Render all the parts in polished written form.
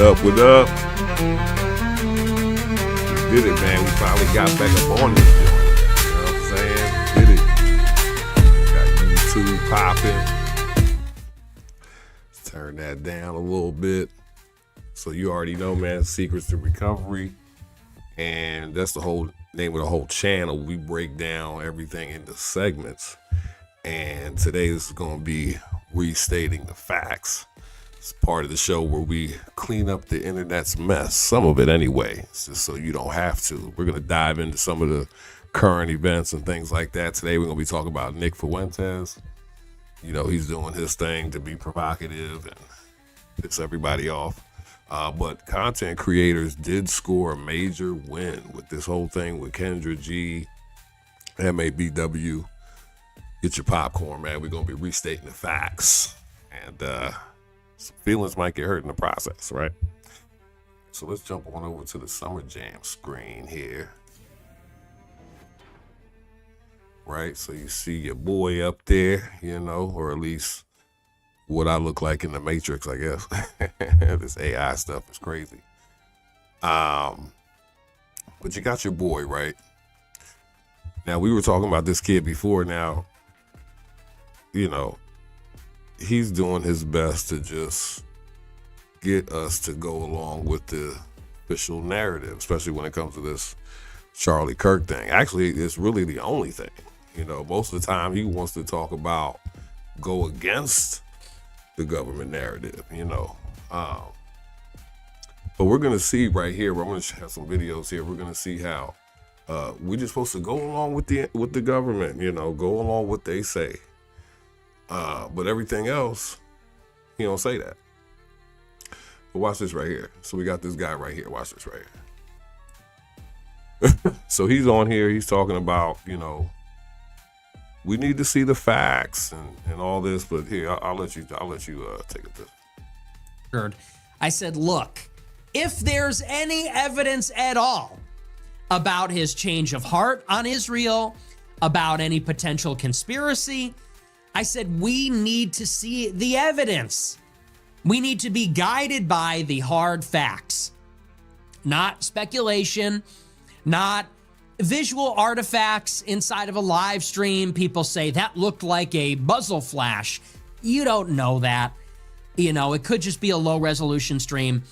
What up? We did it, man. We finally got back up on this joint. You know what I'm saying? Did it. Got YouTube popping. Let's turn that down a little bit. So you already know, man, Secrets to Recovery. And that's the whole name of the whole channel. We break down everything into segments. And today this is going to be Restating the Facts. It's part of the show where we clean up the internet's mess, some of it anyway, just so you don't have to. We're going to dive into some of the current events and things like that. Today we're going to be talking about Nick Fuentes. You know, he's doing his thing to be provocative and piss everybody off. But content creators did score a major win with this whole thing with Kendra G, MABW. Get your popcorn, man. We're going to be restating the facts. And some feelings might get hurt in the process, right? So let's jump on over to the Summer Jam screen here. Right, so you see your boy up there, you know, or at least what I look like in the Matrix, I guess. This AI stuff is crazy. But you got your boy, right? Now, we were talking about this kid before. Now, you know, he's doing his best to just get us to go along with the official narrative, especially when it comes to this Charlie Kirk thing. Actually, it's really the only thing. You know, most of the time he wants to talk about go against the government narrative, you know. But we're going to see right here, I'm going to have some videos here. We're going to see how we're just supposed to go along with the government, you know, go along what they say. But everything else, he don't say that. But watch this right here. So we got this guy right here. Watch this right here. So he's on here. He's talking about, you know, we need to see the facts and all this. But here, I'll let you take it. Sure. I said, look, if there's any evidence at all about his change of heart on Israel, about any potential conspiracy, I said, we need to see the evidence. We need to be guided by the hard facts, not speculation, not visual artifacts inside of a live stream. People say that looked like a muzzle flash. You don't know that. You know, it could just be a low resolution stream.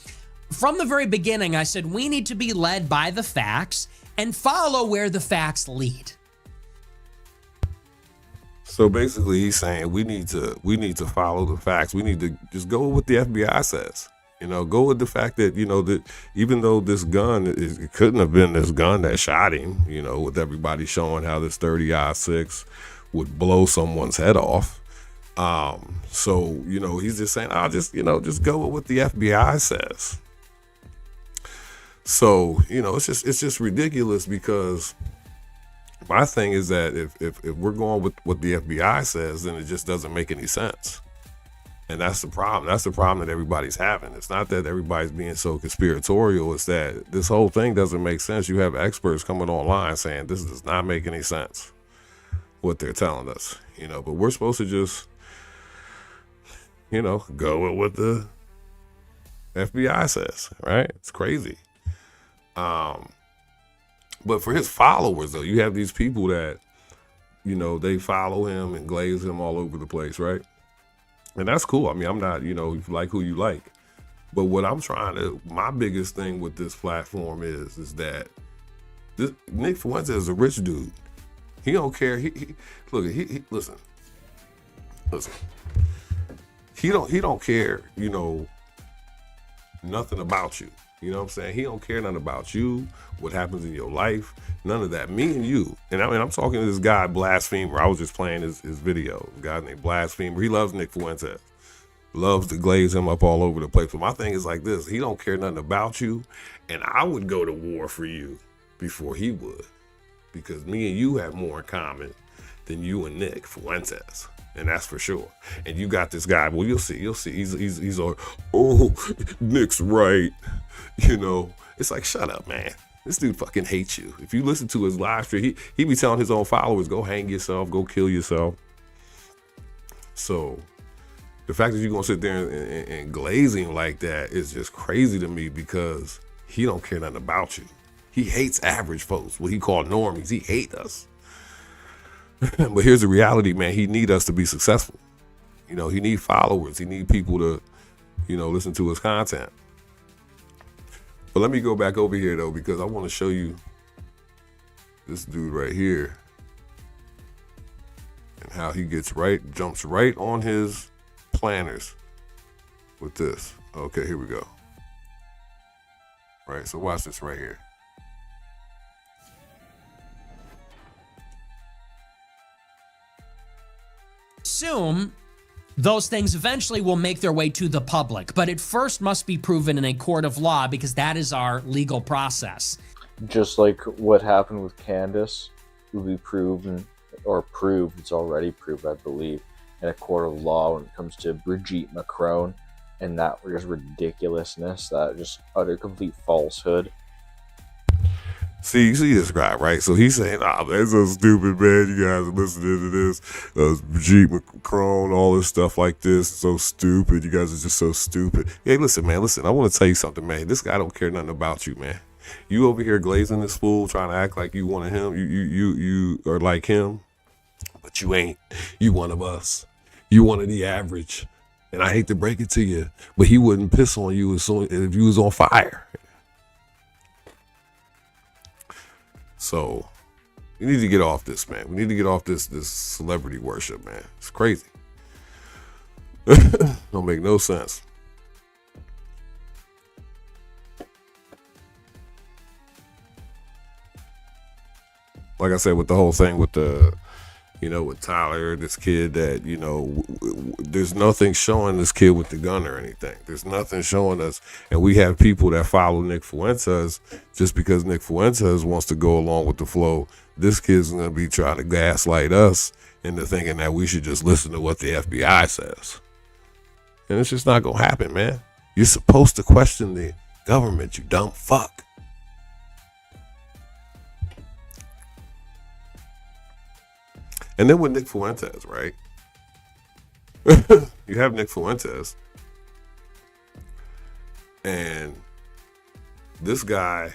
From the very beginning, I said, we need to be led by the facts and follow where the facts lead. So basically, he's saying we need to follow the facts. We need to just go with what the FBI says. You know, go with the fact that, you know, that even though this gun it couldn't have been this gun that shot him. You know, with everybody showing how this 30-06 would blow someone's head off. So you know, he's just saying, I'll just go with what the FBI says. So you know, it's just ridiculous because. My thing is that if we're going with what the FBI says, then it just doesn't make any sense. And that's the problem. That's the problem that everybody's having. It's not that everybody's being so conspiratorial. It's that this whole thing doesn't make sense. You have experts coming online saying this does not make any sense, what they're telling us, you know, but we're supposed to just, you know, go with what the FBI says, right? It's crazy. But for his followers, though, you have these people that, you know, they follow him and glaze him all over the place, right? And that's cool. I mean, I'm not, you know, you like who you like. But what I'm my biggest thing with this platform is that Nick Fuentes is a rich dude. He don't care. Listen. He don't care, you know, nothing about you. You know what I'm saying? He don't care nothing about you, what happens in your life, none of that. Me and you. And I mean, I'm talking to this guy, Blasphemer. I was just playing his video. A guy named Blasphemer. He loves Nick Fuentes. Loves to glaze him up all over the place. But my thing is like this. He don't care nothing about you. And I would go to war for you before he would. Because me and you have more in common than you and Nick Fuentes. And that's for sure. And you got this guy. Well, you'll see. He's like, oh, Nick's right. You know, it's like, shut up, man. This dude fucking hates you. If you listen to his live stream, he be telling his own followers, go hang yourself, go kill yourself. So The fact that you're gonna sit there and glaze him like that is just crazy to me, because he don't care nothing about you. He hates average folks, what he called normies. He hate us. But here's the reality, man. He need us to be successful. You know, he need followers. He need people to, you know, listen to his content. But let me go back over here though, because I want to show you this dude right here and how he jumps right on his planners with this. Okay, here we go. Right, so watch this right here. Assume those things eventually will make their way to the public, but it first must be proven in a court of law, because that is our legal process. Just like what happened with Candace, will be proven, or proved, it's already proved, I believe, in a court of law when it comes to Brigitte Macron, and that just ridiculousness, that just utter complete falsehood. See, you see this guy, right? So he's saying, that's so stupid, man. You guys are listening to this. Brigitte Macron, all this stuff like this. So stupid. You guys are just so stupid. Hey, listen, man. Listen, I want to tell you something, man. This guy don't care nothing about you, man. You over here glazing this fool, trying to act like you one of him. You are like him, but you ain't. You one of us. You one of the average. And I hate to break it to you, but he wouldn't piss on you if you was on fire. So we need to get off this, man. We need to get off this celebrity worship, man. It's crazy. Don't make no sense. Like I said, with the whole thing with with Tyler, this kid that, there's nothing showing this kid with the gun or anything. There's nothing showing us. And we have people that follow Nick Fuentes just because Nick Fuentes wants to go along with the flow. This kid's going to be trying to gaslight us into thinking that we should just listen to what the FBI says. And it's just not going to happen, man. You're supposed to question the government, you dumb fuck. And then with Nick Fuentes, right? You have Nick Fuentes. And this guy,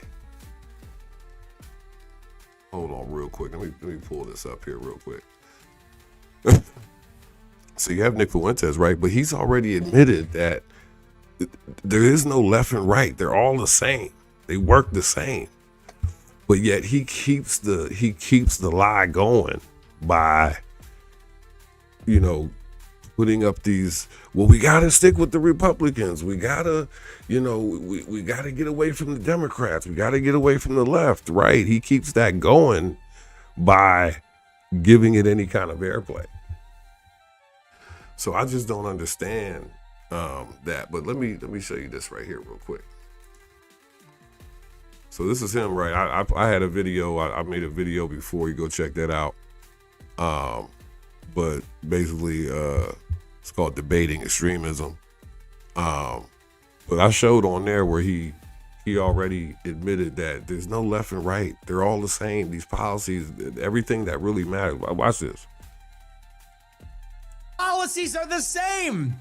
hold on real quick. Let me pull this up here real quick. So you have Nick Fuentes, right? But he's already admitted that there is no left and right. They're all the same. They work the same. But yet he keeps the lie going by, putting up these, well, we got to stick with the Republicans. We got to, we got to get away from the Democrats. We got to get away from the left, right? He keeps that going by giving it any kind of airplay. So I just don't understand that. But let me show you this right here real quick. So this is him, right? I had a video. I made a video before. You go check that out. But basically, it's called Debating Extremism. But I showed on there where he already admitted that there's no left and right. They're all the same. These policies, everything that really matters. Watch this. Policies are the same.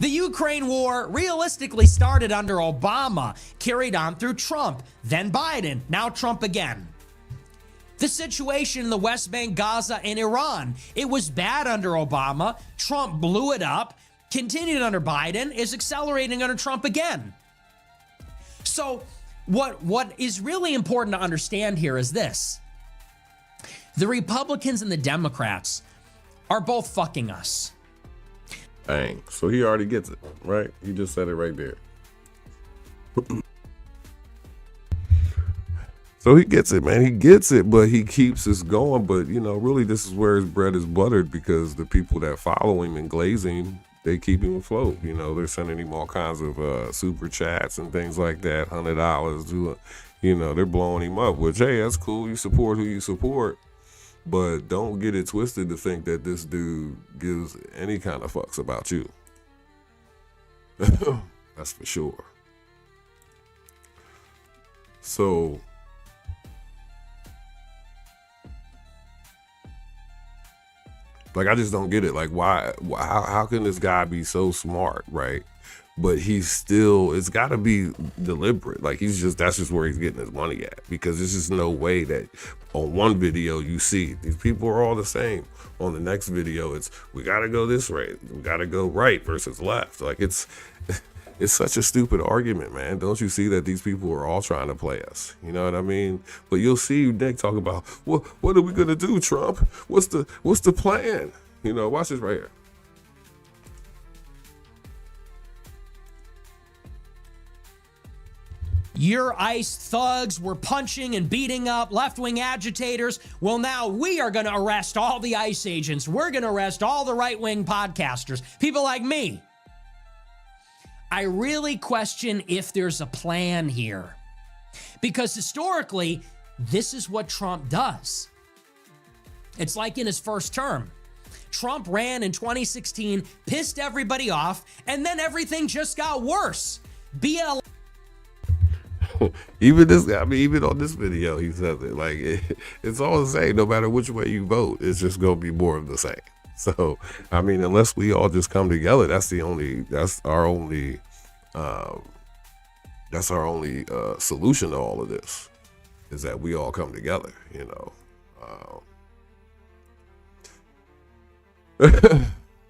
The Ukraine war realistically started under Obama, carried on through Trump, then Biden, now Trump again. The situation in the West Bank, Gaza, and Iran, it was bad under Obama. Trump blew it up, continued under Biden, is accelerating under Trump again. So what is really important to understand here is this. The Republicans and the Democrats are both fucking us. Bang. So he already gets it, right? He just said it right there. So he gets it, man. He gets it, but he keeps us going. But, really this is where his bread is buttered, because the people that follow him and glaze him, they keep him afloat. They're sending him all kinds of super chats and things like that, $100. They're blowing him up, which, hey, that's cool. You support who you support. But don't get it twisted to think that this dude gives any kind of fucks about you. That's for sure. So Like, I just don't get it. Like, how can this guy be so smart, right? But he's still, it's got to be deliberate. Like, that's just where he's getting his money at, because there's just no way that on one video you see these people are all the same. On the next video, it's, we got to go this way. We got to go right versus left. Like, it's such a stupid argument, man. Don't you see that these people are all trying to play us? You know what I mean? But you'll see Nick talk about, what are we going to do, Trump? What's the plan? You know, watch this right here. Your ICE thugs were punching and beating up left-wing agitators. Well, now we are going to arrest all the ICE agents. We're going to arrest all the right-wing podcasters, people like me. I really question if there's a plan here, because historically, this is what Trump does. It's like in his first term. Trump ran in 2016, pissed everybody off, and then everything just got worse. Even this guy, I mean, even on this video, he says it. Like, it's all the same. No matter which way you vote, it's just going to be more of the same. So, I mean, unless we all just come together, that's our only solution to all of this, is that we all come together, you know.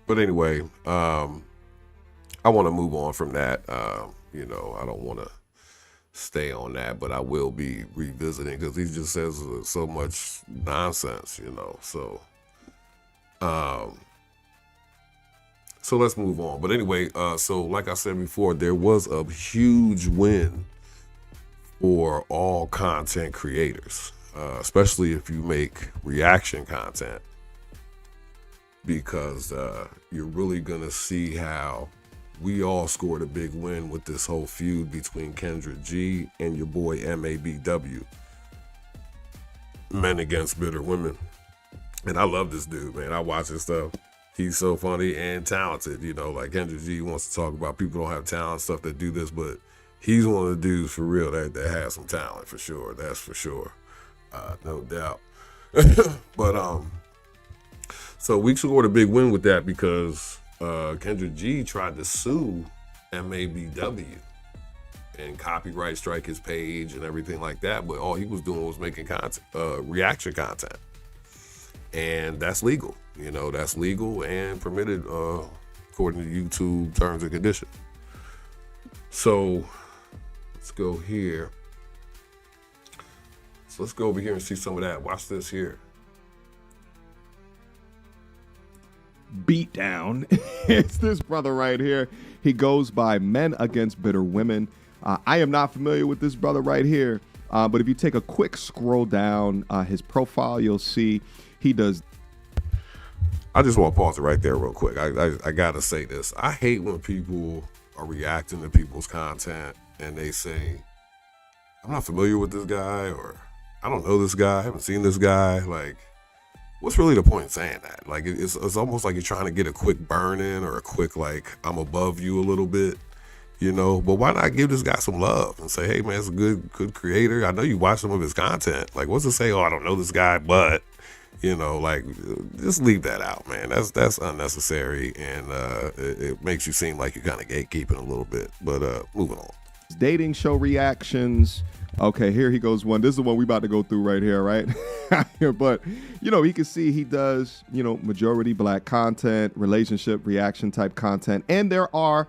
But anyway, I want to move on from that. You know, I don't want to stay on that, but I will be revisiting, because he just says so much nonsense, you know. So let's move on. But anyway, so like I said before, there was a huge win for all content creators, especially if you make reaction content, because you're really gonna see how we all scored a big win with this whole feud between Kendra G and your boy MABW, Men Against Bitter Women. And I love this dude, man. I watch his stuff. He's so funny and talented. You know, like Kendra G wants to talk about people don't have talent, stuff that do this, but he's one of the dudes for real that has some talent, for sure. That's for sure. No doubt. But so we scored a big win with that, because Kendra G tried to sue MABW and copyright strike his page and everything like that, but all he was doing was making content, reaction content, and that's legal. You know, that's legal and permitted according to YouTube terms and conditions. So let's go here. So let's go over here and see some of that. Watch this here. Beat down. It's this brother right here. He goes by Men Against Bitter Women. I am not familiar with this brother right here, but if you take a quick scroll down his profile, you'll see he does. I just want to pause it right there real quick. I gotta say this. I hate when people are reacting to people's content and they say, I'm not familiar with this guy, or I don't know this guy, I haven't seen this guy. Like, what's really the point in saying that? Like, it's almost like you're trying to get a quick burn in, or a quick, like, I'm above you a little bit, you know? But why not give this guy some love and say, hey, man, it's a good creator. I know you watch some of his content. Like, what's to say, oh, I don't know this guy, but, you know, like, just leave that out, man. That's unnecessary, and it makes you seem like you're kind of gatekeeping a little bit. But moving on. Dating show reactions. Okay, here he goes one. This is the one we about to go through right here, right? But, you know, you can see he does, you know, majority black content, relationship reaction type content. And there are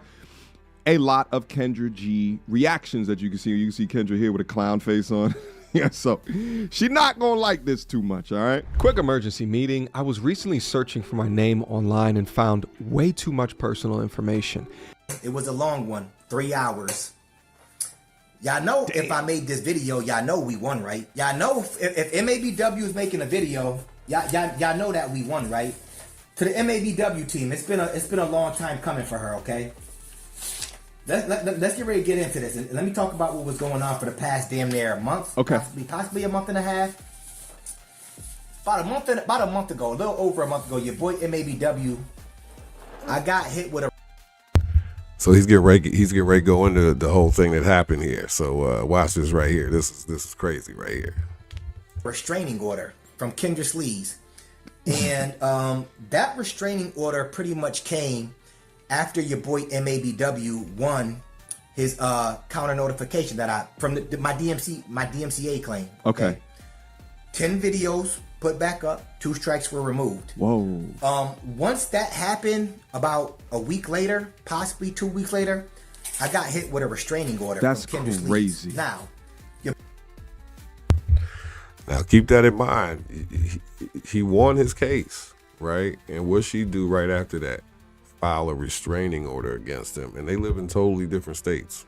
a lot of Kendra G reactions that you can see. You can see Kendra here with a clown face on. Yeah, so she's not going to like this too much, all right? Quick emergency meeting. I was recently searching for my name online and found way too much personal information. It was a long one, 3 hours. Y'all know if I made this video, y'all know we won, right? Y'all know if MABW is making a video, y'all know that we won, right? To the MABW team, it's been a long time coming for her, okay? Let's get ready to get into this, and let me talk about what was going on for the past damn near month, okay, possibly a month and a half. About a month ago, a little over a month ago, your boy MABW, I got hit with a. So he's getting ready to go into the whole thing that happened here. So watch this right here. This is crazy right here. Restraining order from Kendra Sleaze. And that restraining order pretty much came after your boy MABW won his counter notification that I from my DMCA claim. Okay. 10 videos put back up, 2 strikes were removed. Whoa. Once that happened, about a week later, possibly 2 weeks later, I got hit with a restraining order. That's from Kendra crazy. G. Now keep that in mind. He won his case, right? And what she do right after that? File a restraining order against him. And they live in totally different states.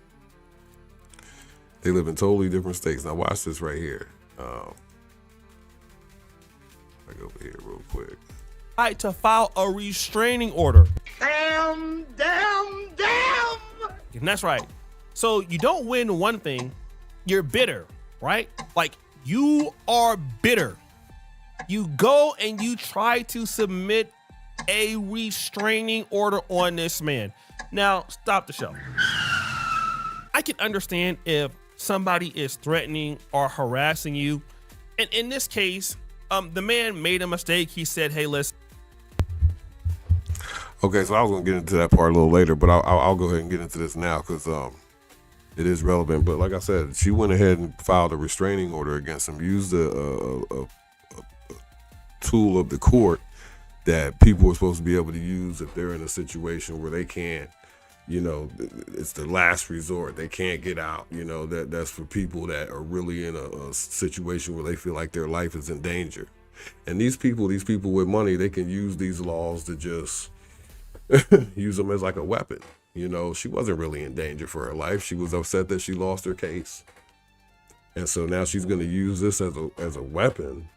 Now watch this right here. I go over here real quick. Right to file a restraining order. Damn. And that's right. So you don't win one thing, you're bitter, right? Like you are bitter. You go and you try to submit a restraining order on this man. Now, stop the show. I can understand if somebody is threatening or harassing you. And in this case, the man made a mistake. He said, hey, listen. Okay, so I was gonna get into that part a little later, but I'll go ahead and get into this now because it is relevant. But like I said, she went ahead and filed a restraining order against him, used a tool of the court that people are supposed to be able to use if they're in a situation where they can't, it's the last resort. They can't get out. That's for people that are really in a situation where they feel like their life is in danger. And these people with money, they can use these laws to just use them as like a weapon. She wasn't really in danger for her life. She was upset that she lost her case. And so now she's going to use this as a weapon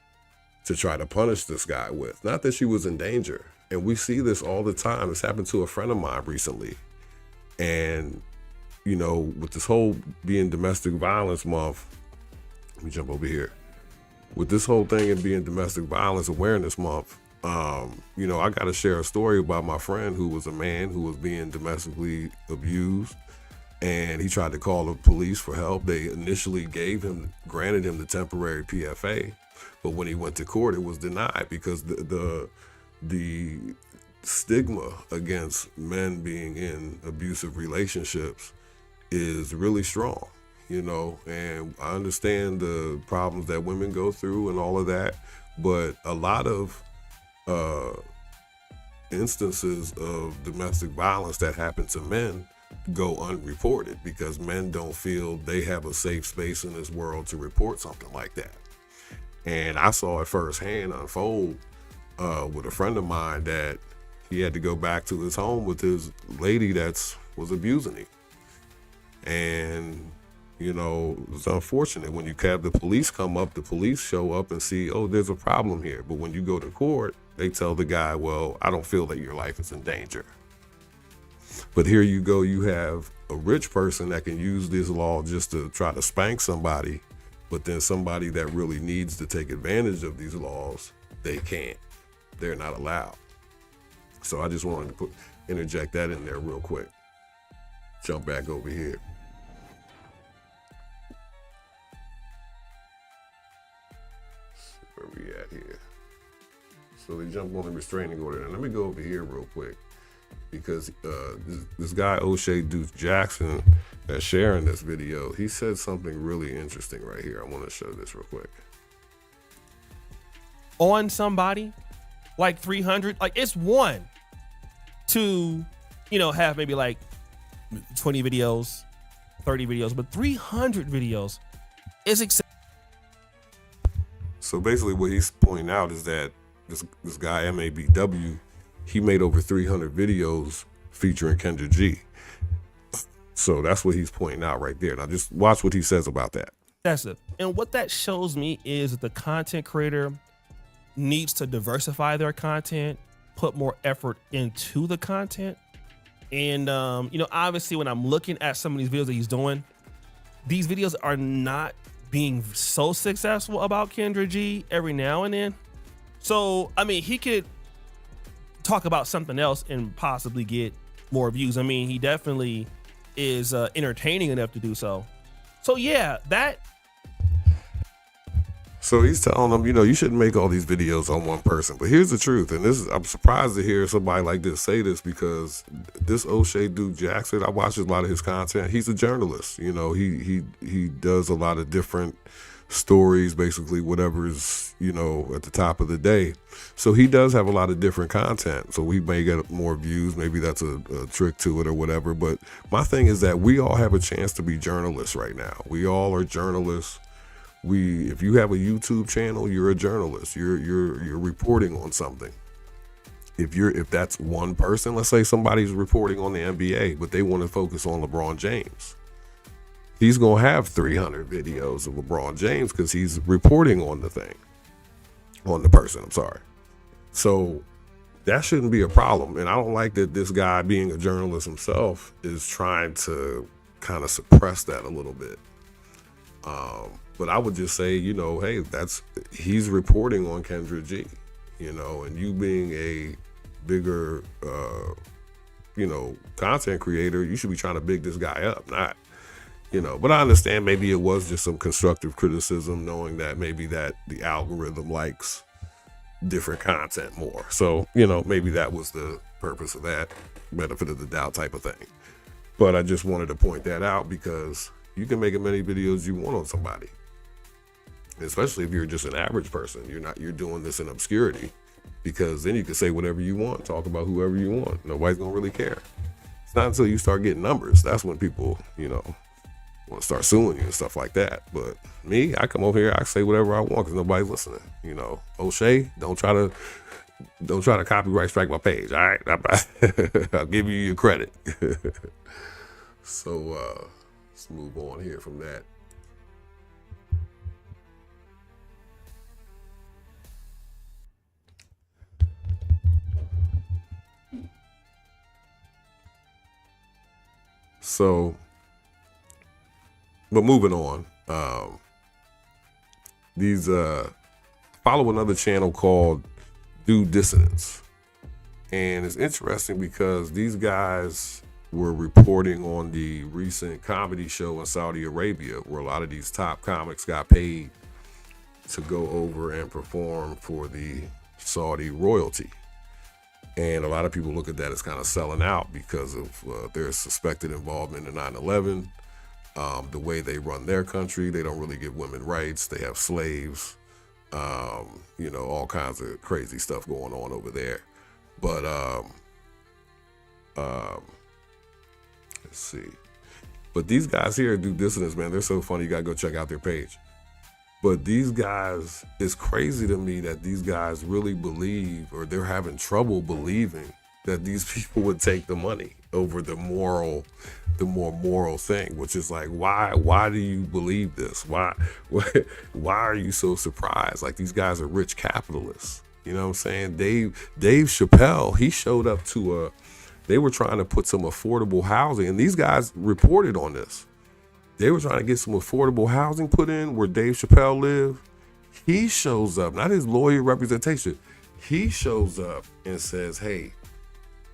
to try to punish this guy with. Not that she was in danger. And we see this all the time. It's happened to a friend of mine recently. And, with this whole being Domestic Violence Month, let me jump over here. With this whole thing and being Domestic Violence Awareness Month, I got to share a story about my friend who was a man who was being domestically abused. And he tried to call the police for help. They initially granted him the temporary PFA. But when he went to court, it was denied because the stigma against men being in abusive relationships is really strong, and I understand the problems that women go through and all of that, but a lot of instances of domestic violence that happen to men go unreported because men don't feel they have a safe space in this world to report something like that. And I saw it firsthand unfold with a friend of mine that he had to go back to his home with his lady that was abusing him. And, it's unfortunate when you have the police come up, the police show up and see, oh, there's a problem here. But when you go to court, they tell the guy, well, I don't feel that your life is in danger. But here you go, you have a rich person that can use this law just to try to spank somebody. But then somebody that really needs to take advantage of these laws, they can't. They're not allowed. So I just wanted to interject that in there real quick. Jump back over here. Where we at here? So they jumped on the restraining order. And let me go over here real quick because this guy O'Shea Deuce Jackson that's sharing this video, he said something really interesting right here. I want to show this real quick. On somebody like 300, like it's one to, have maybe like 20 videos, 30 videos, but 300 videos is acceptable. So basically what he's pointing out is that this guy MABW, he made over 300 videos featuring Kendra G. So that's what he's pointing out right there. Now just watch what he says about that. That's it. And what that shows me is that the content creator needs to diversify their content, put more effort into the content. And, obviously when I'm looking at some of these videos that he's doing, these videos are not being so successful about Kendra G every now and then. So, he could talk about something else and possibly get more views. He definitely is entertaining enough to do so. So yeah, that. So he's telling them, you shouldn't make all these videos on one person. But here's the truth, and I'm surprised to hear somebody like this say this, because this O'Shea Duke Jackson, I watch a lot of his content. He's a journalist. He does a lot of different stories, basically whatever is, at the top of the day. So he does have a lot of different content. So he may get more views. Maybe that's a trick to it or whatever. But my thing is that we all have a chance to be journalists right now. We all are journalists. If you have a YouTube channel, you're a journalist. You're reporting on something. If that's one person, let's say somebody's reporting on the NBA, but they want to focus on LeBron James. He's going to have 300 videos of LeBron James because he's reporting on the person, I'm sorry. So that shouldn't be a problem. And I don't like that this guy, being a journalist himself, is trying to kind of suppress that a little bit. But I would just say, hey, he's reporting on Kendra G, and you being a bigger, content creator, you should be trying to big this guy up, not, but I understand maybe it was just some constructive criticism, knowing that maybe that the algorithm likes different content more. So, maybe that was the purpose of that, benefit of the doubt type of thing. But I just wanted to point that out, because you can make as many videos you want on somebody, especially if you're just an average person. You're doing this in obscurity, because then you can say whatever you want, talk about whoever you want. Nobody's gonna really care. It's not until you start getting numbers, that's when people, want to start suing you and stuff like that. But me, I come over here, I say whatever I want because nobody's listening. O'Shea, don't try to copyright strike my page. All right, I'll give you your credit. So let's move on here from that. So, but moving on, follow another channel called Do Dissonance. And it's interesting because these guys were reporting on the recent comedy show in Saudi Arabia, where a lot of these top comics got paid to go over and perform for the Saudi royalty. And a lot of people look at that as kind of selling out because of their suspected involvement in 9/11. The way they run their country, they don't really give women rights. They have slaves, all kinds of crazy stuff going on over there. But let's see. But these guys here Do Dissonance, man, they're so funny. You gotta go check out their page. But these guys, it's crazy to me that these guys really believe, or they're having trouble believing, that these people would take the money over the more moral thing, which is like, why do you believe this? Why are you so surprised? Like, these guys are rich capitalists. You know what I'm saying? Dave Chappelle, he showed up to they were trying to put some affordable housing, and these guys reported on this. They were trying to get some affordable housing put in where Dave Chappelle lived. He shows up, not his lawyer representation. He shows up and says, hey,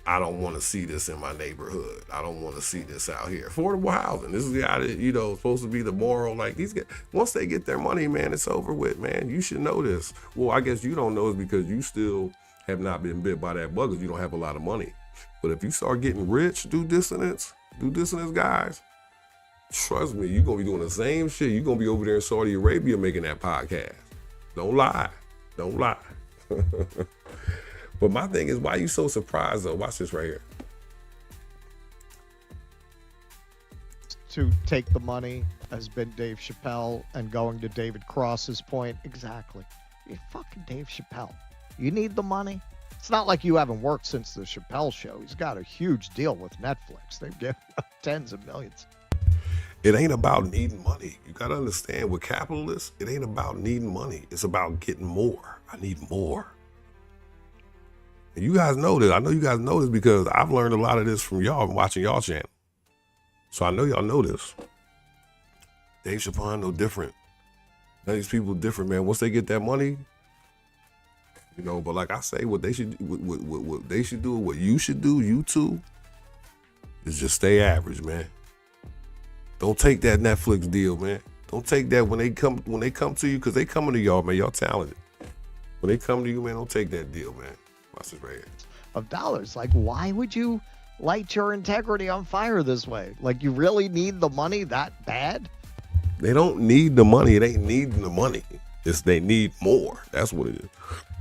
I don't want to see this in my neighborhood. I don't want to see this out here. Affordable housing. This is the guy that, supposed to be the moral. Like, these guys, once they get their money, man, it's over with, man. You should know this. Well, I guess you don't know it because you still have not been bit by that bug because you don't have a lot of money. But if you start getting rich, Do Dissonance guys, trust me, you're going to be doing the same shit. You're going to be over there in Saudi Arabia making that podcast. Don't lie. But my thing is, why are you so surprised, though? Watch this right here. To take the money has been Dave Chappelle, and going to David Cross's point, exactly. You're fucking Dave Chappelle. You need the money. It's not like you haven't worked since the Chappelle show. He's got a huge deal with Netflix. They've given tens of millions. It ain't about needing money. You got to understand, with capitalists, it ain't about needing money. It's about getting more. I need more. And you guys know this. I know you guys know this because I've learned a lot of this from y'all and watching y'all channel. So I know y'all know this. Dave Chappelle no different. Now these people different, man. Once they get that money, but like I say, what they should do, what you should do, you too, is just stay average, man. Don't take that Netflix deal, man. Don't take that when they come to you, because they coming to y'all, man. Y'all talented. When they come to you, man, don't take that deal, man. Watch this right here. Of dollars. Like, why would you light your integrity on fire this way? Like, you really need the money that bad? They don't need the money. It ain't needing the money. It's they need more. That's what it is.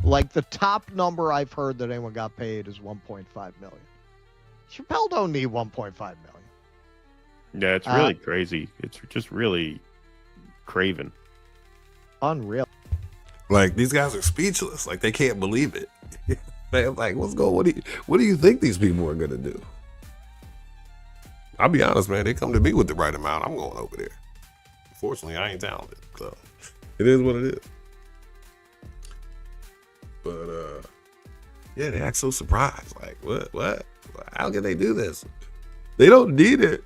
Like, the top number I've heard that anyone got paid is 1.5 million. Chappelle don't need 1.5 million. Yeah, it's really crazy. It's just really craven. Unreal. Like, these guys are speechless. Like, they can't believe it. Man, like, what do you think these people are gonna do? I'll be honest, man. They come to me with the right amount, I'm going over there. Unfortunately, I ain't talented, so it is what it is. But yeah, they act so surprised. Like, what? How can they do this? They don't need it.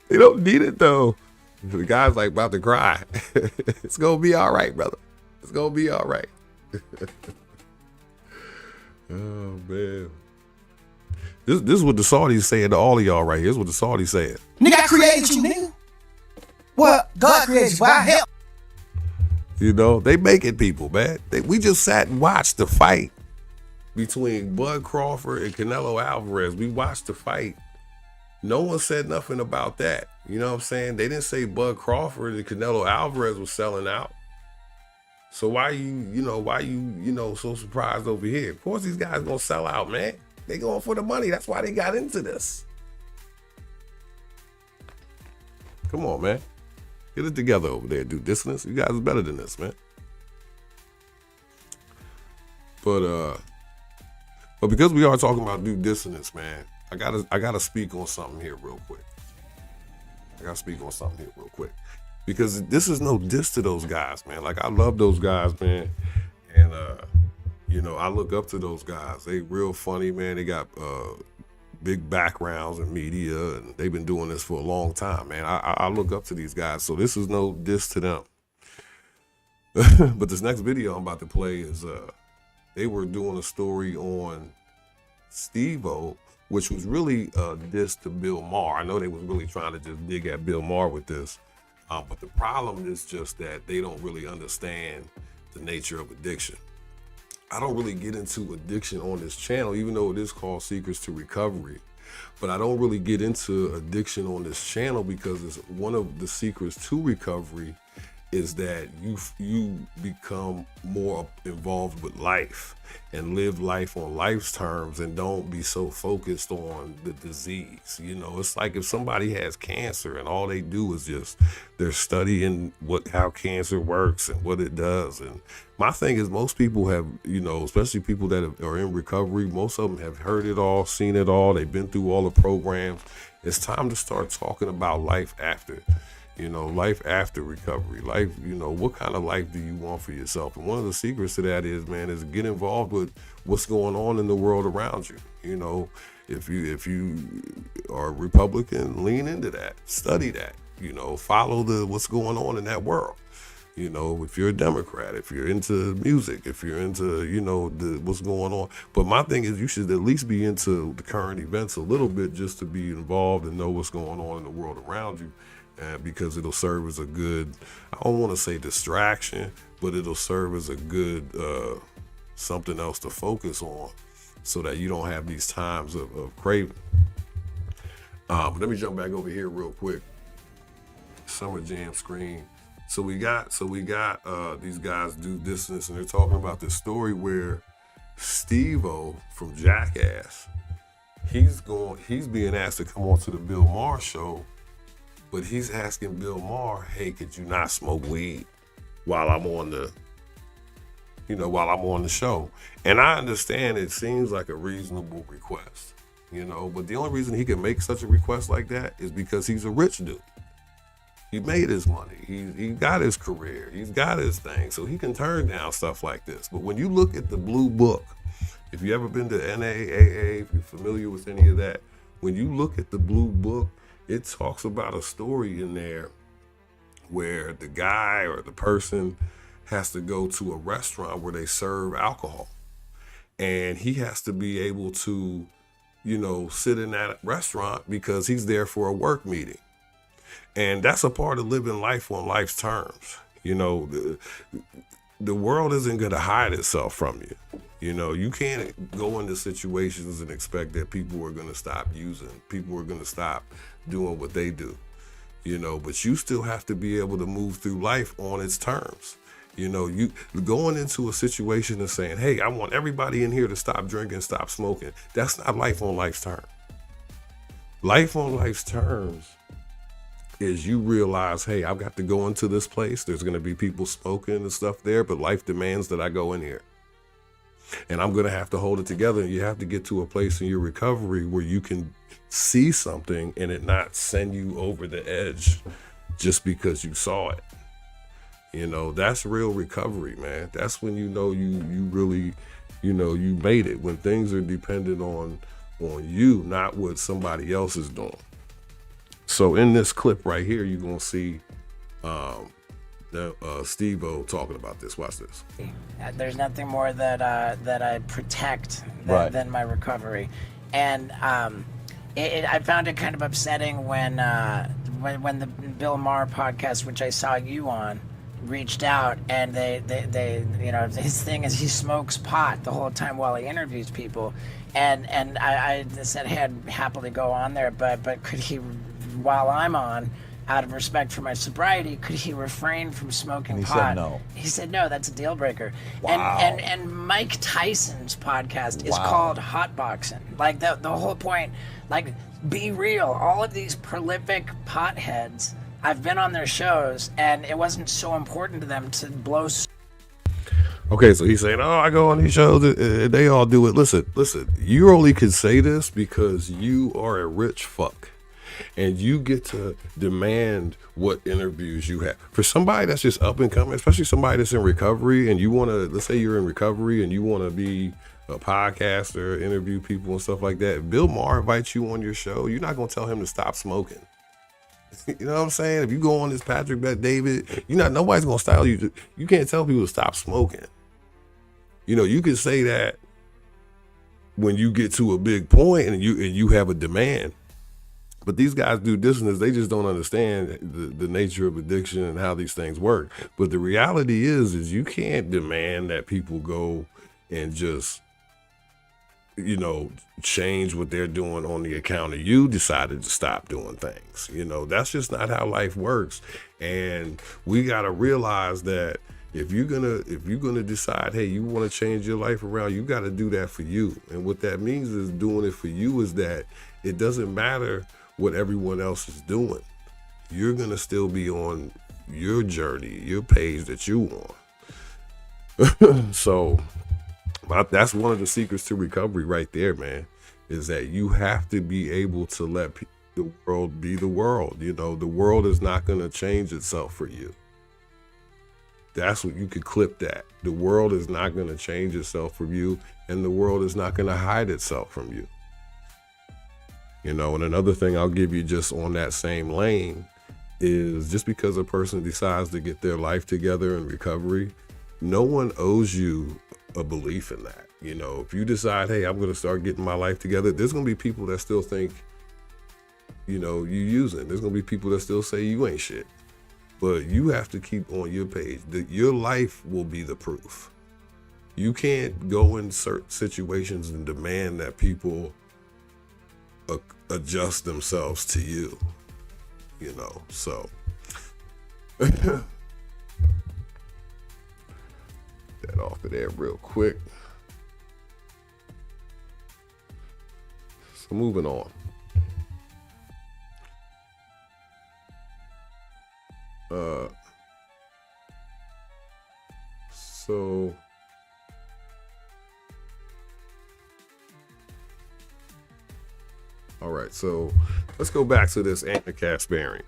They don't need it though. The guy's like about to cry. It's gonna be all right, brother. It's gonna be all right. Oh man. This is what the Saudis saying to all of y'all right here. Here's what the Saudis saying. Nigga, I created you, nigga. Well, God created you, but I help. You know, they making people, man. We just sat and watched the fight between Bud Crawford and Canelo Alvarez. We watched the fight. No one said nothing about that. You know what I'm saying? They didn't say Bud Crawford and Canelo Alvarez was selling out. So why you so surprised over here? Of course these guys gonna sell out, man. They going for the money. That's why they got into this. Come on, man. Get it together over there, do dissonance. You guys are better than this, man. But because we are talking about due dissonance, man, I gotta speak on something here real quick. Because this is no diss to those guys, man. Like, I love those guys, man. And I look up to those guys. They real funny, man. They got big backgrounds in media, and they've been doing this for a long time, man. I look up to these guys, so this is no diss to them. But this next video I'm about to play is they were doing a story on Steve-O, which was really a diss to Bill Maher. I know they was really trying to just dig at Bill Maher with this, but the problem is just that they don't really understand the nature of addiction. I don't really get into addiction on this channel, even though it is called Secrets to Recovery. But I don't really get into addiction on this channel because it's one of the secrets to recovery is that you become more involved with life and live life on life's terms and don't be so focused on the disease. You know, it's like if somebody has cancer and all they do is they're studying how cancer works and what it does. And my thing is most people have, especially people that are in recovery, most of them have heard it all, seen it all. They've been through all the programs. It's time to start talking about life after. Life after recovery, life, what kind of life do you want for yourself? And one of the secrets to that is, man, is get involved with what's going on in the world around you. If you are Republican, lean into that, study that, follow what's going on in that world. If you're a Democrat, if you're into music, if you're into, what's going on. But my thing is you should at least be into the current events a little bit just to be involved and know what's going on in the world around you. Because it'll serve as a good, I don't want to say distraction, but it'll serve as a good something else to focus on so that you don't have these times of craving. But let me jump back over here real quick. Summer Jam screen. So we got these guys do dissonance, and they're talking about this story where Steve-O from Jackass, he's being asked to come on to the Bill Maher show. But he's asking Bill Maher, hey, could you not smoke weed while I'm on the show? And I understand it seems like a reasonable request, but the only reason he can make such a request like that is because he's a rich dude. He made his money. He got his career. He's got his thing. So he can turn down stuff like this. But when you look at the Blue Book, if you ever been to NAAA, if you're familiar with any of that, when you look at the Blue Book, it talks about a story in there where the guy or the person has to go to a restaurant where they serve alcohol. And he has to be able to, sit in that restaurant because he's there for a work meeting. And that's a part of living life on life's terms. You know, the world isn't going to hide itself from you. You know, you can't go into situations and expect that people are going to stop using, people are going to stop doing what they do, you know, but you still have to be able to move through life on its terms. You know, you going into a situation and saying, hey, I want everybody in here to stop drinking, stop smoking. That's not life on life's terms. Life on life's terms is you realize, hey, I've got to go into this place. There's going to be people smoking and stuff there, but life demands that I go in here. And I'm going to have to hold it together. And you have to get to a place in your recovery where you can see something and it not send you over the edge just because you saw it. You know, that's real recovery, man. That's when you know you really, you know, you made it. When things are dependent on you, not what somebody else is doing. So in this clip right here, you're going to see Steve-O talking about this. Watch this. There's nothing more that I protect than my recovery. And I found it kind of upsetting when the Bill Maher podcast, which I saw you on, reached out, and they you know, his thing is he smokes pot the whole time while he interviews people. And I said, hey, I'd happily go on there, but could he, while I'm on, out of respect for my sobriety, could he refrain from smoking pot? He said no. He said no, that's a deal breaker. Wow. And Mike Tyson's podcast is called Hotboxing. Like the whole point, like, be real. All of these prolific potheads, I've been on their shows, and it wasn't so important to them to blow. Okay, so he's saying, oh, I go on these shows, they all do it. Listen, you only can say this because you are a rich fuck. And you get to demand what interviews you have. For somebody that's just up and coming, especially somebody that's in recovery, and you want to, let's say you're in recovery and you want to be a podcaster, interview people and stuff like that. If Bill Maher invites you on your show, you're not going to tell him to stop smoking. You know what I'm saying? If you go on this Patrick Bet David, nobody's going to style you. You can't tell people to stop smoking. You know, you can say that when you get to a big point and you have a demand. But these guys do dissonance. They just don't understand the nature of addiction and how these things work. But the reality is you can't demand that people go and just, you know, change what they're doing on the account of you decided to stop doing things. You know, that's just not how life works. And we got to realize that if you're gonna decide, hey, you want to change your life around, you got to do that for you. And what that means is doing it for you is that it doesn't matter what everyone else is doing. You're gonna still be on your journey, your page that you on. So that's one of the secrets to recovery right there, man, is that you have to be able to let the world be the world. You know, the world is not gonna change itself for you. That's what you could clip that. The world is not gonna change itself for you, and the world is not gonna hide itself from you. You know, and another thing I'll give you just on that same lane is just because a person decides to get their life together in recovery, no one owes you a belief in that. You know, if you decide, hey, I'm going to start getting my life together, there's going to be people that still think, you know, you using. There's going to be people that still say you ain't shit. But you have to keep on your page. Your life will be the proof. You can't go in certain situations and demand that people adjust themselves to you, you know, so that off of there real quick. So moving on. So all right, so let's go back to this Anna Kasparian.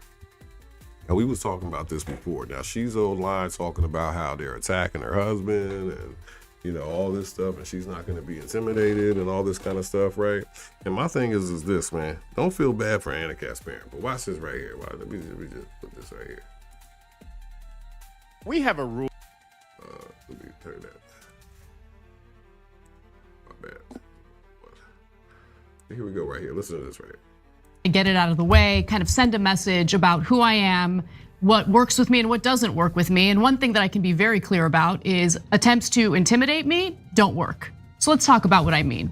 Now, we was talking about this before. Now, she's online talking about how they're attacking her husband and, you know, all this stuff, and she's not going to be intimidated and all this kind of stuff, right? And my thing is this, man. Don't feel bad for Anna Kasparian, but watch this right here. Let me just put this right here. We have a rule. Let me turn that. My bad. Here we go right here. Listen to this right here. get it out of the way, kind of send a message about who I am, what works with me and what doesn't work with me. And one thing that I can be very clear about is attempts to intimidate me don't work. So let's talk about what I mean.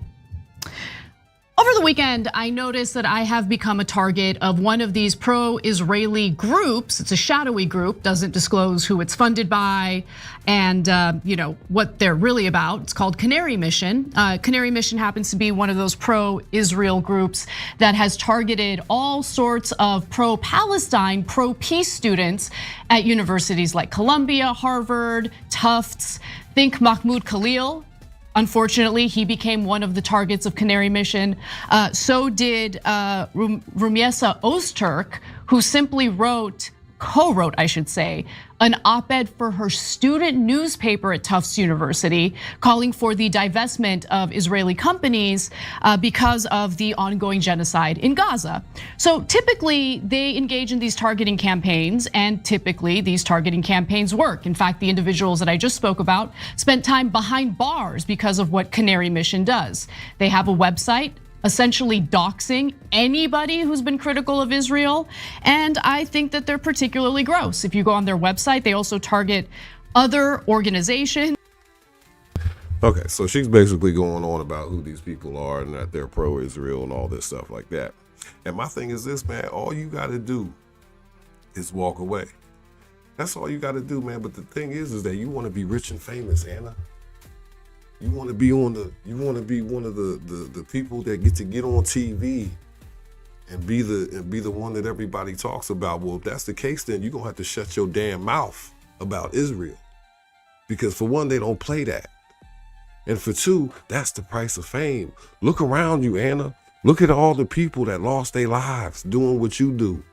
Over the weekend, I noticed that I have become a target of one of these pro-Israeli groups. It's a shadowy group, doesn't disclose who it's funded by and what they're really about. It's called Canary Mission. Canary Mission happens to be one of those pro-Israel groups that has targeted all sorts of pro-Palestine, pro-peace students at universities like Columbia, Harvard, Tufts. Think Mahmoud Khalil. Unfortunately, he became one of the targets of Canary Mission. So did Rumiesa Öztürk, who simply co-wrote, I should say, an op-ed for her student newspaper at Tufts University, calling for the divestment of Israeli companies because of the ongoing genocide in Gaza. So typically, they engage in these targeting campaigns, and typically these targeting campaigns work. In fact, the individuals that I just spoke about spent time behind bars because of what Canary Mission does. They have a website essentially doxing anybody who's been critical of Israel. And I think that they're particularly gross. If you go on their website, they also target other organizations. Okay, so she's basically going on about who these people are and that they're pro-Israel and all this stuff like that. And my thing is this, man, all you gotta do is walk away. That's all you gotta do, man. But the thing is that you wanna be rich and famous, Anna. You want to be one of the people that get on TV and be the one that everybody talks about. Well, if that's the case, then you're gonna have to shut your damn mouth about Israel. Because for one, they don't play that. And for two, that's the price of fame. Look around you, Anna. Look at all the people that lost their lives doing what you do.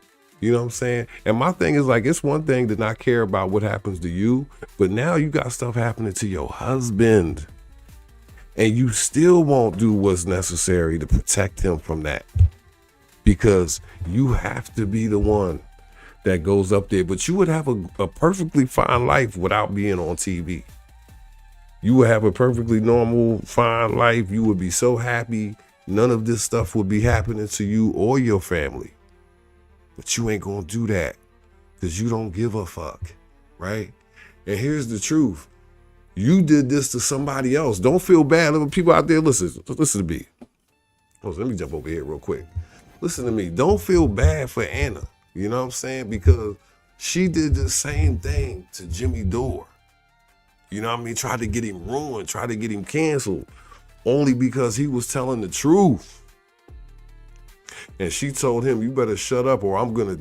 You know what I'm saying? And my thing is like, it's one thing to not care about what happens to you, but now you got stuff happening to your husband. And you still won't do what's necessary to protect him from that. Because you have to be the one that goes up there. But you would have a perfectly fine life without being on TV. You would have a perfectly normal, fine life. You would be so happy. None of this stuff would be happening to you or your family. But you ain't gonna do that because you don't give a fuck, right? And here's the truth. You did this to somebody else. Don't feel bad. People out there, listen to me. Oh, let me jump over here real quick. Listen to me. Don't feel bad for Anna. You know what I'm saying? Because she did the same thing to Jimmy Dore. You know what I mean? Tried to get him ruined, tried to get him canceled, only because he was telling the truth. And she told him, "You better shut up, or I'm gonna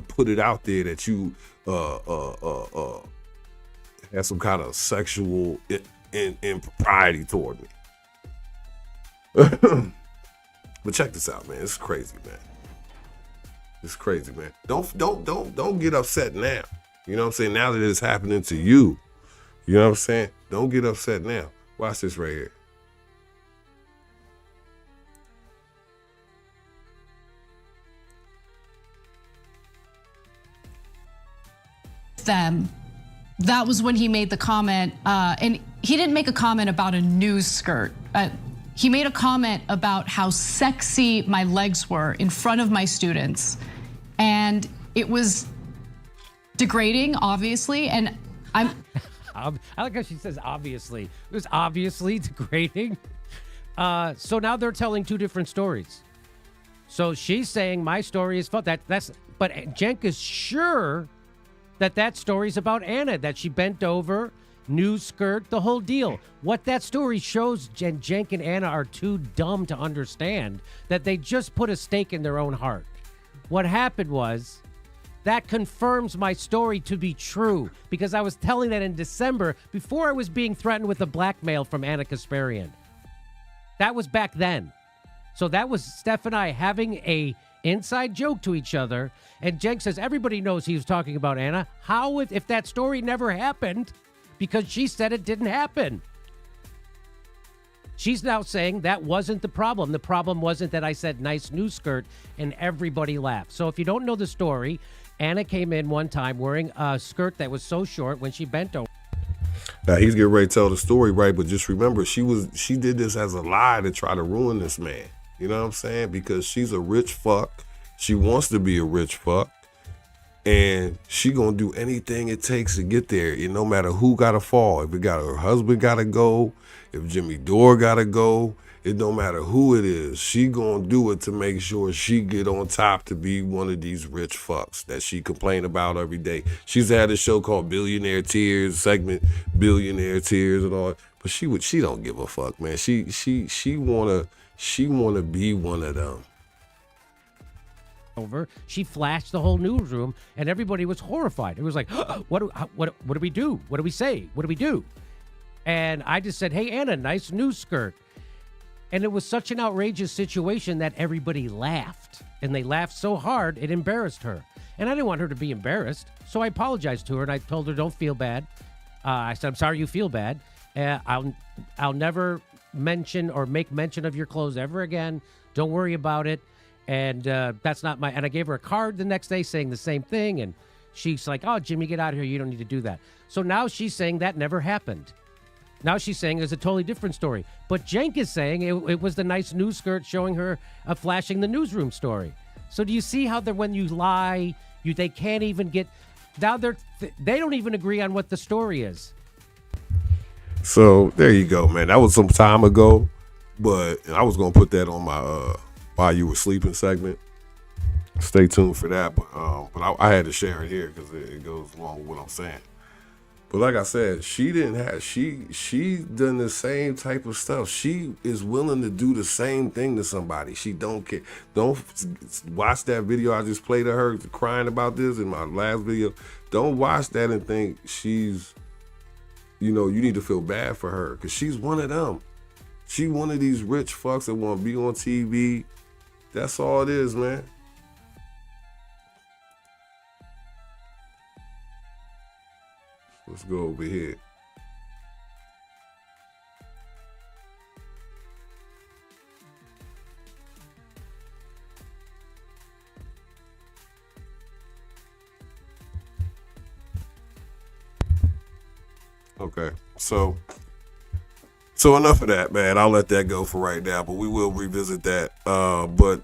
put it out there that you had some kind of sexual impropriety toward me." But check this out, man. It's crazy, man. It's crazy, man. Don't get upset now. You know what I'm saying? Now that it's happening to you, you know what I'm saying? Don't get upset now. Watch this right here. Them. That was when he made the comment, and he didn't make a comment about a news skirt. He made a comment about how sexy my legs were in front of my students. And it was degrading, obviously, and I like how she says obviously. It was obviously degrading. So now they're telling two different stories. So she's saying my story is fun. But Cenk is sure that story's about Anna, that she bent over, news skirt, the whole deal. What that story shows, Cenk and Anna are too dumb to understand that they just put a stake in their own heart. What happened was, that confirms my story to be true, because I was telling that in December before I was being threatened with a blackmail from Anna Kasparian. That was back then. So that was Steph and I having a inside joke to each other. And Cenk says everybody knows he was talking about Anna. How if that story never happened? Because she said it didn't happen. She's now saying that wasn't the problem. The problem wasn't that I said nice news skirt and everybody laughed. So if you don't know the story, Anna came in one time wearing a skirt that was so short when she bent over. Now he's getting ready to tell the story, right? But just remember, she did this as a lie to try to ruin this man. You know what I'm saying? Because she's a rich fuck. She wants to be a rich fuck. And she gonna do anything it takes to get there. No matter who gotta fall. If her husband gotta go, if Jimmy Dore gotta go, it don't matter who it is. She gonna do it to make sure she get on top to be one of these rich fucks that she complain about every day. She's had a show called Billionaire Tears, segment Billionaire Tears and all. But she don't give a fuck, man. She wanna be one of them. Over, she flashed the whole newsroom, and everybody was horrified. It was like, what do we do? What do we say? What do we do? And I just said, hey, Anna, nice news skirt. And it was such an outrageous situation that everybody laughed. And they laughed so hard, it embarrassed her. And I didn't want her to be embarrassed. So I apologized to her, and I told her, don't feel bad. I said, I'm sorry you feel bad. I'll never mention or make mention of your clothes ever again. Don't worry about it. And that's not my, and I gave her a card the next day saying the same thing. And she's like, oh, Jimmy, get out of here. You don't need to do that. So now she's saying that never happened. Now she's saying it's a totally different story. But Cenk is saying it was the nice news skirt showing her flashing the newsroom story. So do you see how when you lie, they can't even get, now they don't even agree on what the story is. So there you go, man. That was some time ago, but I was going to put that on my, while you were sleeping segment. Stay tuned for that. But I had to share it here because it goes along with what I'm saying. But like I said, she done the same type of stuff. She is willing to do the same thing to somebody. She don't care. Don't watch that video I just played of her crying about this in my last video. Don't watch that and think she's, you need to feel bad for her because she's one of them. She one of these rich fucks that want to be on TV. That's all it is, man. Let's go over here. Okay, so enough of that, man. I'll let that go for right now, but we will revisit that. But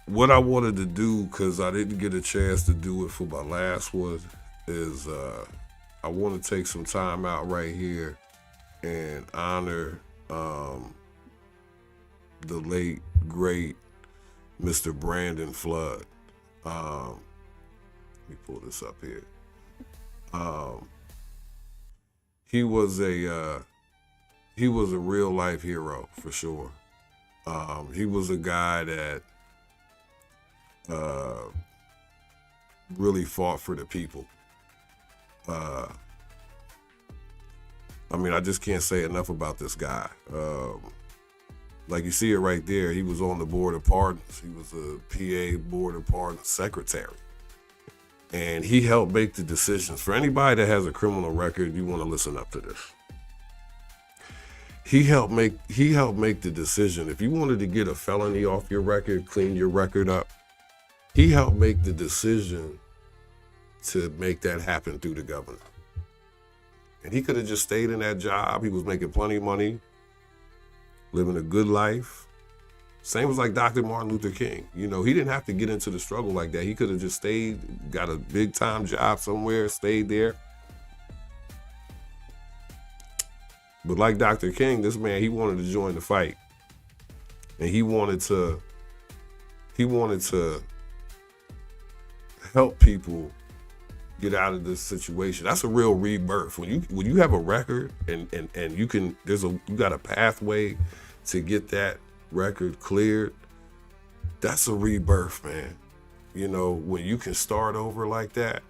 what I wanted to do, because I didn't get a chance to do it for my last one, is I want to take some time out right here and honor the late, great Mr. Brandon Flood. Let me pull this up here. He was a real life hero for sure. He was a guy that really fought for the people. I just can't say enough about this guy. Like you see it right there, he was on the board of pardons. He was a PA board of pardons secretary. And he helped make the decisions. For anybody that has a criminal record, you want to listen up to this. He helped make the decision. If you wanted to get a felony off your record, clean your record up, he helped make the decision to make that happen through the governor. And he could have just stayed in that job. He was making plenty of money, living a good life. Same as like Dr. Martin Luther King. He didn't have to get into the struggle like that. He could have just stayed, got a big time job somewhere, stayed there. But like Dr. King, this man, he wanted to join the fight. And he wanted to help people get out of this situation. That's a real rebirth. When you have a record and you got a pathway to get that record cleared, that's a rebirth, man. When you can start over like that.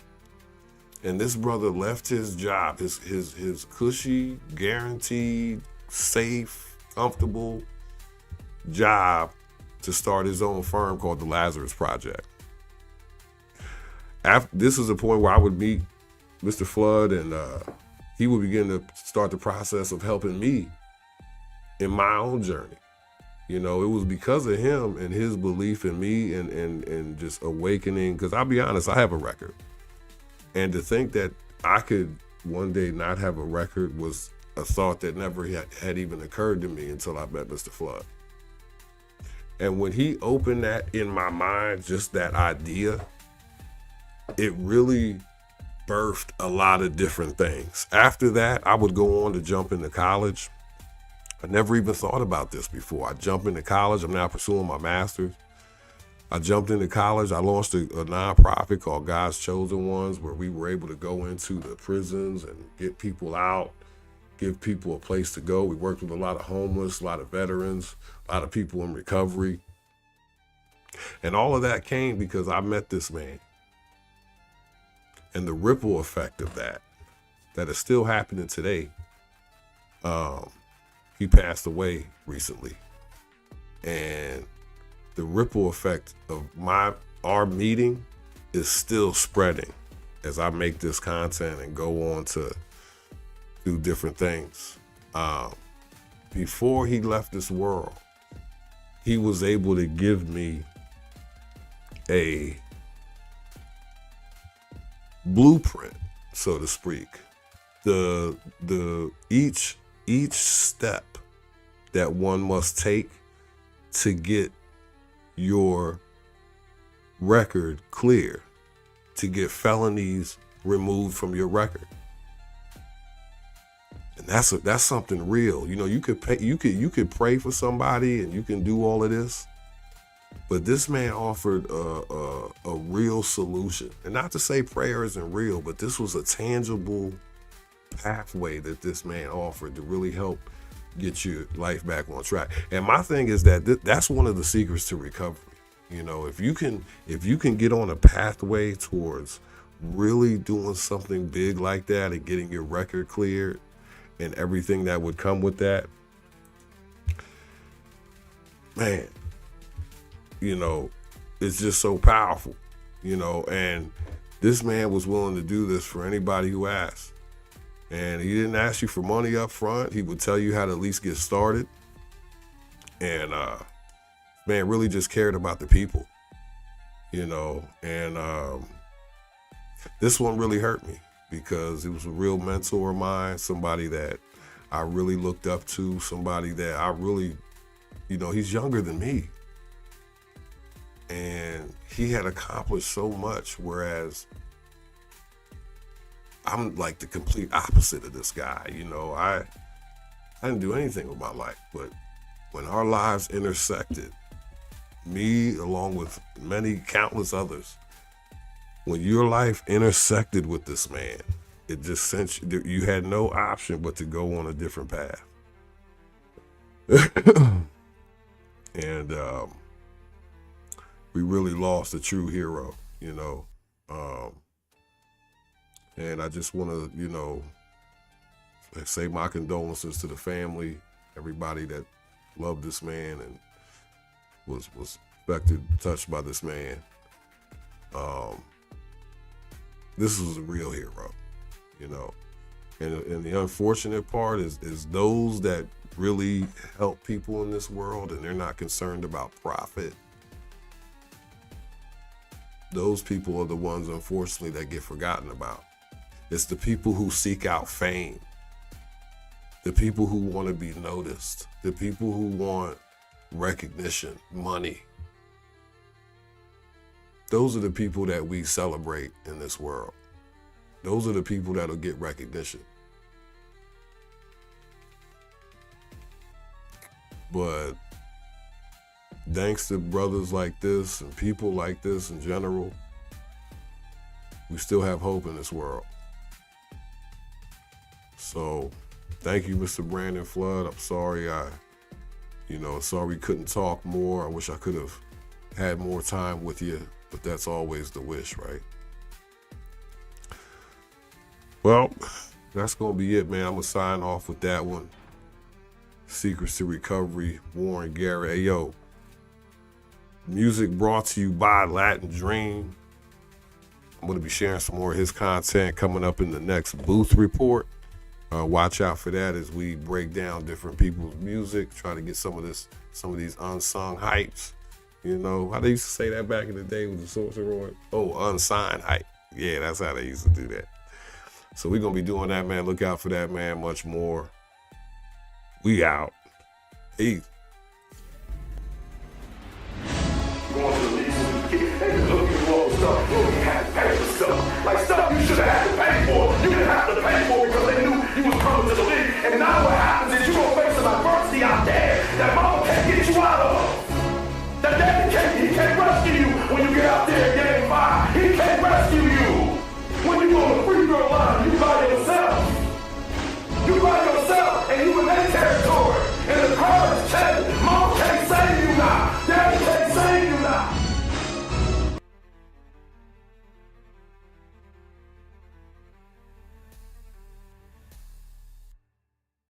And this brother left his job, his cushy, guaranteed, safe, comfortable job to start his own firm called the Lazarus Project. This is a point where I would meet Mr. Flood and he would begin to start the process of helping me in my own journey. It was because of him and his belief in me and just awakening, because I'll be honest, I have a record. And to think that I could one day not have a record was a thought that never had even occurred to me until I met Mr. Flood. And when he opened that in my mind, just that idea, it really birthed a lot of different things. After that, I would go on to jump into college. I never even thought about this before. I jumped into college. I'm now pursuing my master's. I jumped into college. I launched a nonprofit called God's Chosen Ones, where we were able to go into the prisons and get people out, give people a place to go. We worked with a lot of homeless, a lot of veterans, a lot of people in recovery. And all of that came because I met this man. And the ripple effect of that is still happening today. He passed away recently. And the ripple effect of our meeting is still spreading as I make this content and go on to do different things. Before he left this world, he was able to give me a blueprint, so to speak. Each step that one must take to get your record clear, to get felonies removed from your record. And that's something real. You know, you could pray for somebody and you can do all of this, but this man offered a real solution. And not to say prayer isn't real, but this was a tangible pathway that this man offered to really help get your life back on track. And my thing is that that's one of the secrets to recovery. You know, if you can get on a pathway towards really doing something big like that and getting your record cleared and everything that would come with that, man, you know, it's just so powerful, you know. And this man was willing to do this for anybody who asked. And he didn't ask you for money up front. He would tell you how to at least get started. And man really just cared about the people, you know. And this one really hurt me because it was a real mentor of mine, somebody that I really looked up to, somebody that I really, you know, he's younger than me. And he had accomplished so much, whereas I'm like the complete opposite of this guy. You know, I didn't do anything with my life, but when our lives intersected, me along with many countless others, when your life intersected with this man, it just sent you had no option but to go on a different path. And we really lost a true hero, you know. And I just want to, you know, say my condolences to the family, everybody that loved this man and was affected, touched by this man. This was a real hero, you know. And the unfortunate part is those that really help people in this world and they're not concerned about profit. Those people are the ones, unfortunately, that get forgotten about. It's the people who seek out fame, the people who want to be noticed, the people who want recognition, money. Those are the people that we celebrate in this world. Those are the people that'll get recognition. But thanks to brothers like this and people like this in general, we still have hope in this world. So thank you, Mr. Brandon Flood. I'm sorry sorry we couldn't talk more. I wish I could have had more time with you, but that's always the wish, right? Well, that's going to be it, man. I'm going to sign off with that one. Secrets to Recovery, Warren Garrett. Hey, yo, music brought to you by Latin Dream. I'm going to be sharing some more of his content coming up in the next Booth Report. Watch out for that as we break down different people's music, try to get some of these unsung hypes. You know, how they used to say that back in the day with the Sorcerer? Oh, unsigned hype. Yeah, that's how they used to do that. So we're going to be doing that, man. Look out for that, man. Much more. We out. Peace. like stuff you should have had to pay for. You didn't have to pay for because they knew you was coming to the league. And now what happens is you gonna face some adversity out there that mama can't get you out of. That daddy can't rescue you when you get out there in game 5. He can't rescue you. When you on the free throw line, you by yourself. You by yourself and you in that territory. And the crowd is chanting.